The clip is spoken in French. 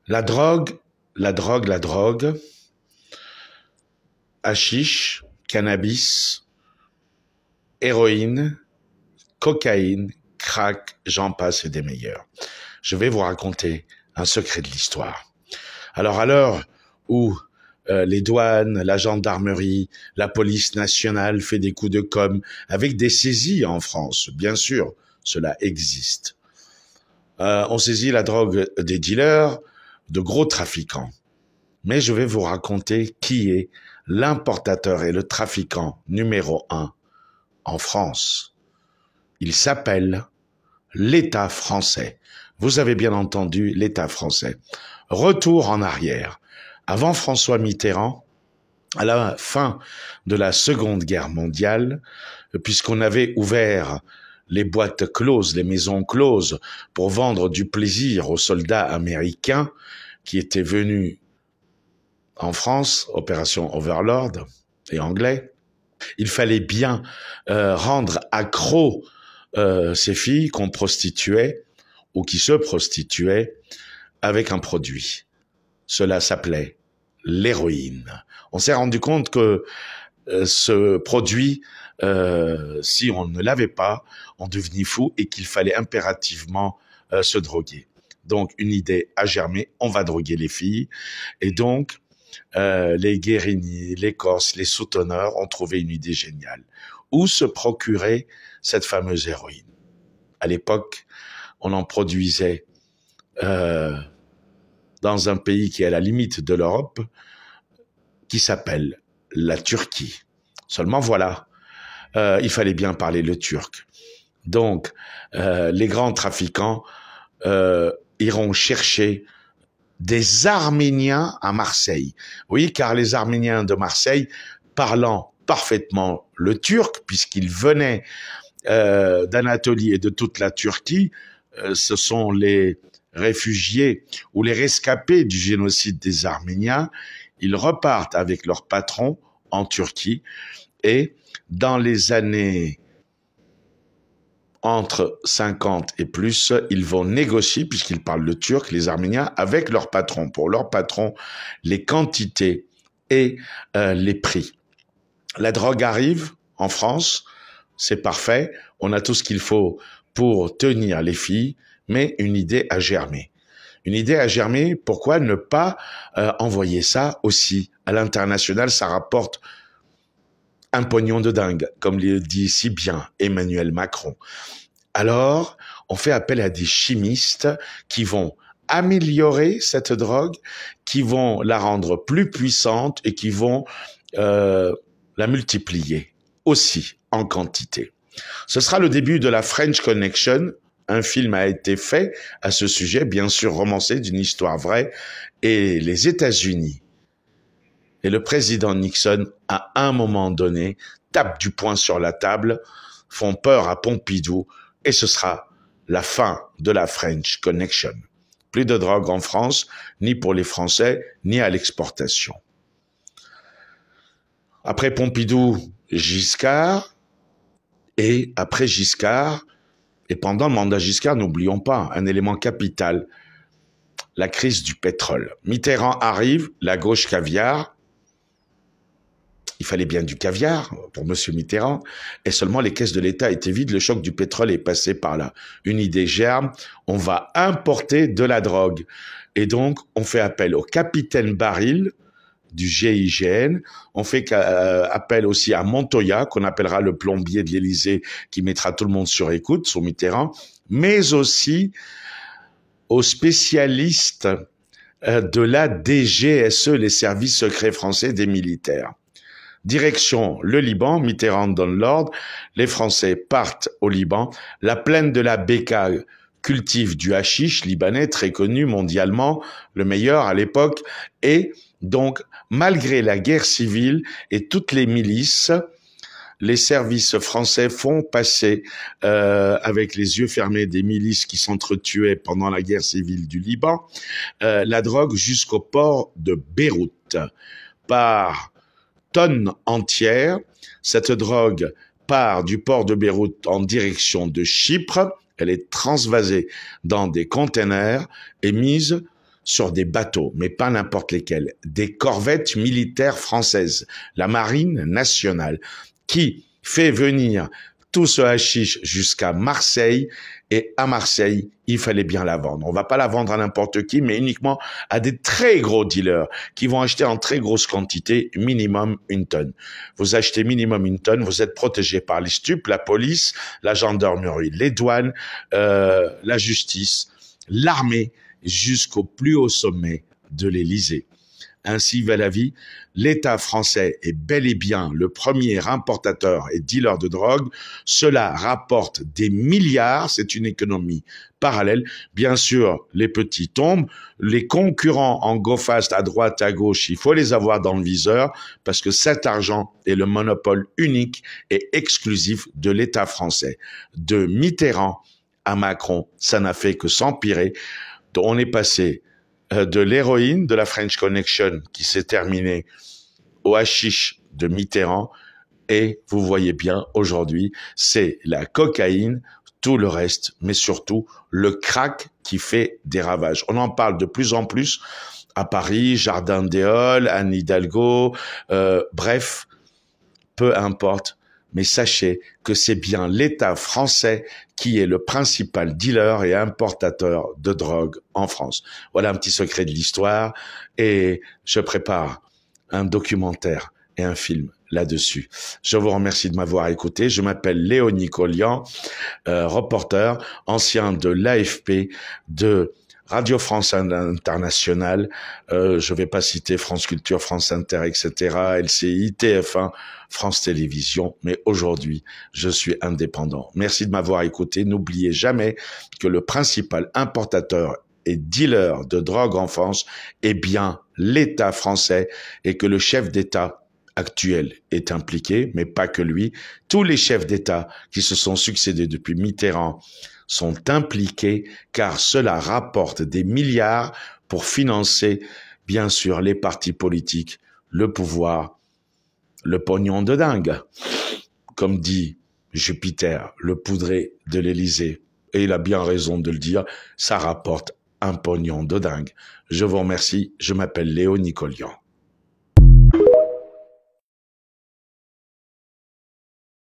La drogue, la drogue, hashish, cannabis, héroïne, cocaïne, crack, j'en passe et des meilleurs. Je vais vous raconter un secret de l'histoire. Alors à l'heure où les douanes, la gendarmerie, la police nationale fait des coups de com' avec des saisies en France, bien sûr, cela existe. On saisit la drogue des dealers, de gros trafiquants. Mais je vais vous raconter qui est l'importateur et le trafiquant numéro 1 en France. Il s'appelle l'État français. Vous avez bien entendu l'État français. Retour en arrière. Avant François Mitterrand, à la fin de la Seconde Guerre mondiale, puisqu'on avait ouvert les boîtes closes, les maisons closes, pour vendre du plaisir aux soldats américains qui étaient venus en France, opération Overlord et anglais, il fallait bien rendre accro ces filles qu'on prostituait ou qui se prostituaient avec un produit. Cela s'appelait l'héroïne. On s'est rendu compte que ce produit, si on ne l'avait pas, on devenait fou et qu'il fallait impérativement se droguer. Donc, une idée a germé, on va droguer les filles. Et donc, les Guérini, les Corses, les Soutonneurs ont trouvé une idée géniale. Où se procurer cette fameuse héroïne? À l'époque, on en produisait dans un pays qui est à la limite de l'Europe, qui s'appelle la Turquie. Seulement voilà, il fallait bien parler le turc. Donc, les grands trafiquants iront chercher des Arméniens à Marseille. Oui, car les Arméniens de Marseille, parlant parfaitement le turc, puisqu'ils venaient d'Anatolie et de toute la Turquie, ce sont les réfugiés ou les rescapés du génocide des Arméniens. Ils repartent avec leur patron en Turquie et dans les années entre 50 et plus, ils vont négocier, puisqu'ils parlent le turc, les Arméniens, avec leur patron. Pour leur patron, les quantités et les prix. La drogue arrive en France, c'est parfait, on a tout ce qu'il faut pour tenir les filles, mais une idée a germé. Une idée a germé, pourquoi ne pas envoyer ça aussi à l'international? Ça rapporte un pognon de dingue, comme le dit si bien Emmanuel Macron. Alors, on fait appel à des chimistes qui vont améliorer cette drogue, qui vont la rendre plus puissante et qui vont la multiplier aussi en quantité. Ce sera le début de la French Connection. Un film a été fait à ce sujet, bien sûr romancé d'une histoire vraie, et les États-Unis et le président Nixon, à un moment donné, tapent du poing sur la table, font peur à Pompidou, et ce sera la fin de la French Connection. Plus de drogue en France, ni pour les Français, ni à l'exportation. Après Pompidou, Giscard, et après Giscard, et pendant le mandat Giscard, n'oublions pas un élément capital, la crise du pétrole. Mitterrand arrive, la gauche caviar. Il fallait bien du caviar pour Monsieur Mitterrand, et seulement les caisses de l'État étaient vides, le choc du pétrole est passé par là. Une idée germe, on va importer de la drogue. Et donc, on fait appel au capitaine Baril du GIGN, on fait appel aussi à Montoya, qu'on appellera le plombier de l'Élysée, qui mettra tout le monde sur écoute, sous Mitterrand, mais aussi aux spécialistes de la DGSE, les services secrets français des militaires. Direction le Liban, Mitterrand donne l'ordre, les Français partent au Liban, la plaine de la Bekaa cultive du hashish libanais, très connu mondialement, le meilleur à l'époque, et donc, malgré la guerre civile et toutes les milices, les services français font passer, avec les yeux fermés des milices qui s'entretuaient pendant la guerre civile du Liban, la drogue jusqu'au port de Beyrouth. Par tonnes entières, cette drogue part du port de Beyrouth en direction de Chypre, elle est transvasée dans des containers et mise sur des bateaux, mais pas n'importe lesquels, des corvettes militaires françaises, la marine nationale, qui fait venir tout ce hashish jusqu'à Marseille, et à Marseille, il fallait bien la vendre. On va pas la vendre à n'importe qui, mais uniquement à des très gros dealers qui vont acheter en très grosse quantité, minimum 1 tonne. Vous achetez minimum 1 tonne, vous êtes protégé par les stupes, la police, la gendarmerie, les douanes, la justice, l'armée, jusqu'au plus haut sommet de l'Élysée. Ainsi va la vie. L'État français est bel et bien le premier importateur et dealer de drogue. Cela rapporte des milliards. C'est une économie parallèle. Bien sûr, les petits tombent. Les concurrents en go fast à droite, à gauche, il faut les avoir dans le viseur parce que cet argent est le monopole unique et exclusif de l'État français. De Mitterrand à Macron, ça n'a fait que s'empirer. On est passé de l'héroïne, de la French Connection qui s'est terminée au hashish de Mitterrand, et vous voyez bien aujourd'hui, c'est la cocaïne, tout le reste, mais surtout le crack qui fait des ravages. On en parle de plus en plus à Paris, Jardin des Halles, Anne Hidalgo, bref, peu importe. Mais sachez que c'est bien l'État français qui est le principal dealer et importateur de drogue en France. Voilà un petit secret de l'histoire, et je prépare un documentaire et un film là-dessus. Je vous remercie de m'avoir écouté. Je m'appelle Léonie Collian, reporter, ancien de l'AFP, de Radio France Internationale, je vais pas citer France Culture, France Inter, etc., LCI, TF1, France Télévisions, mais aujourd'hui, je suis indépendant. Merci de m'avoir écouté. N'oubliez jamais que le principal importateur et dealer de drogue en France est bien l'État français, et que le chef d'État actuel est impliqué, mais pas que lui. Tous les chefs d'État qui se sont succédés depuis Mitterrand sont impliqués, car cela rapporte des milliards pour financer, bien sûr, les partis politiques, le pouvoir, le pognon de dingue. Comme dit Jupiter, le poudré de l'Élysée. Et il a bien raison de le dire, ça rapporte un pognon de dingue. Je vous remercie, je m'appelle Léonie Collian.